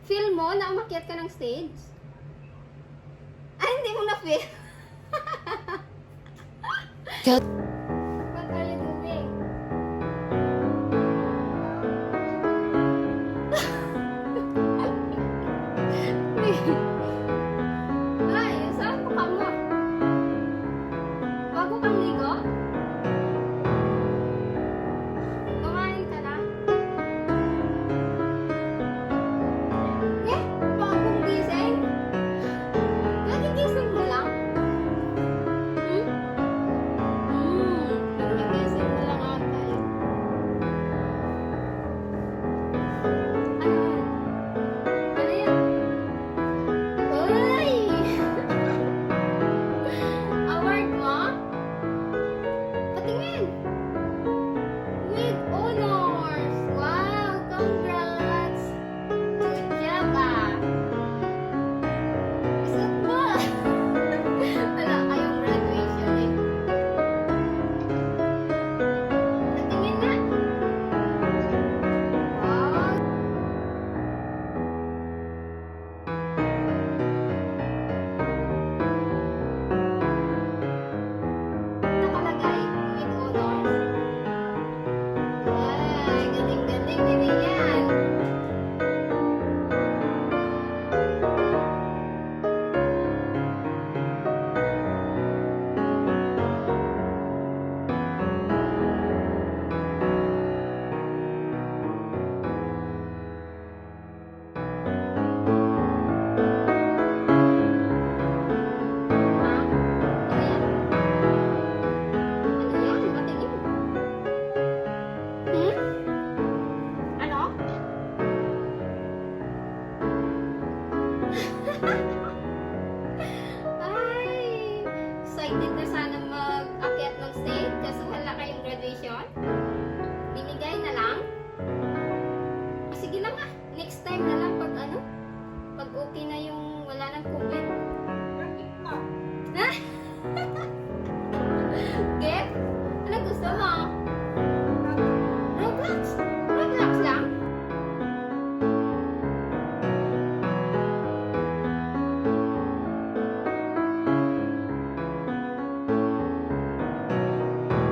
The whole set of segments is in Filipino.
Feel mo na umakyat ka ng stage? Ay, hindi mo na-feel. What are you doing? Ay, saan po ka mo? Bago kang ligo? Kumain ka na? Eh, bagong gising? Nagigising mo lang? Hmm? Nagigising mo lang ata eh. Ano yan? Ano yan? Uy! Award mo? Patingin! With honors! Wow! Congrats! Good job ah! Isot mo! Wala kayong graduation eh. Patingin na! Wow! Nakalagay with honors. Ay, galing-galing din yan. Ha? Ano yan? Ano yan? Patingin. Hmm? Ano? Ay, excited na sana mag-akyat ng stage kaso wala kayong graduation. Binigay na lang. Sige lang ah, next time na lang pag ano, pag okay na yung wala ng COVID. Ha? Gift? Ano gusto mo? Roblox? Roblox lang?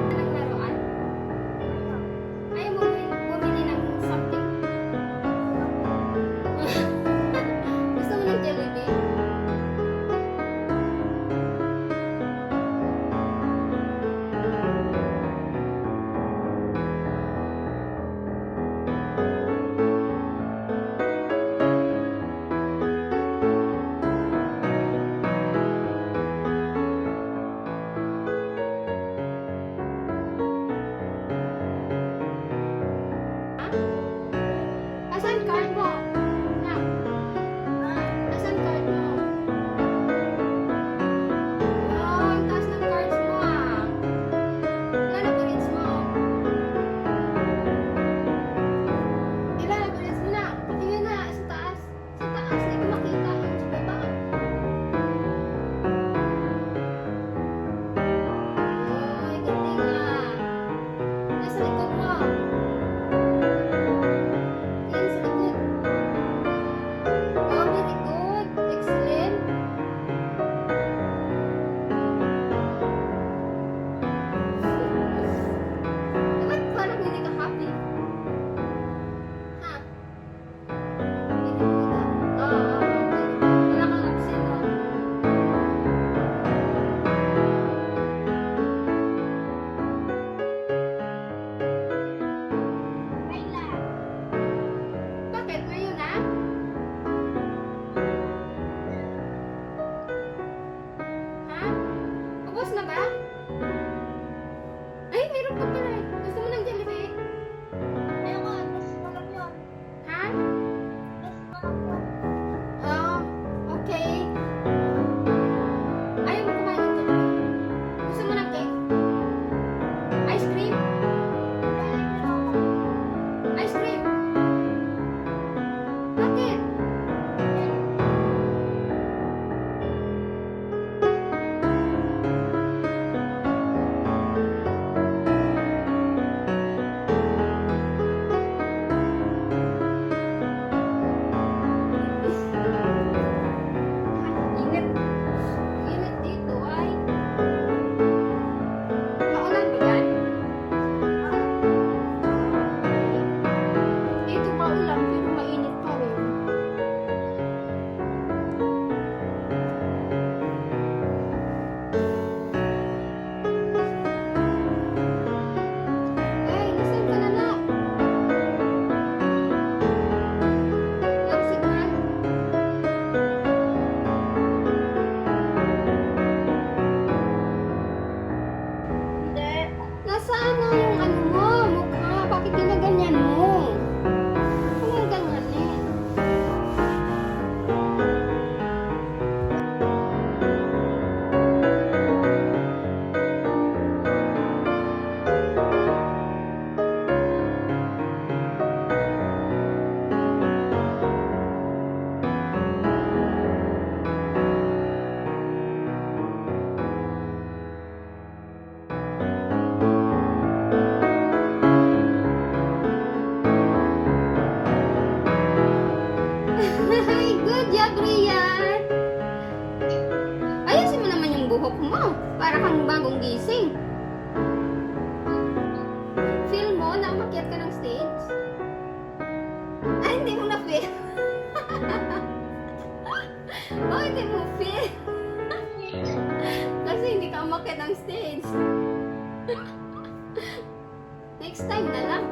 Anong laruan? Ayaw mo bumili ng something? Gusto mo ng Jollibee? Ha? Asan card mo? Na? Asan card mo? Oh, ang taas ng cards mo ah. Ilan na bullets mo? Ilan na bullets mo na? Patingin na, sa taas. Sa taas, hindi ko makita yung sa baba. Ay, galing ah. Nasa likod mo. Yan sa likod. job, Rian! Ayusin mo naman yung buhok mo. Para kang bagong gising. Feel mo na umakyat ka ng stage? Ay, hindi mo na-feel. Oh, hindi mo feel. Kasi hindi ka umakyat ng stage. Next time na lang.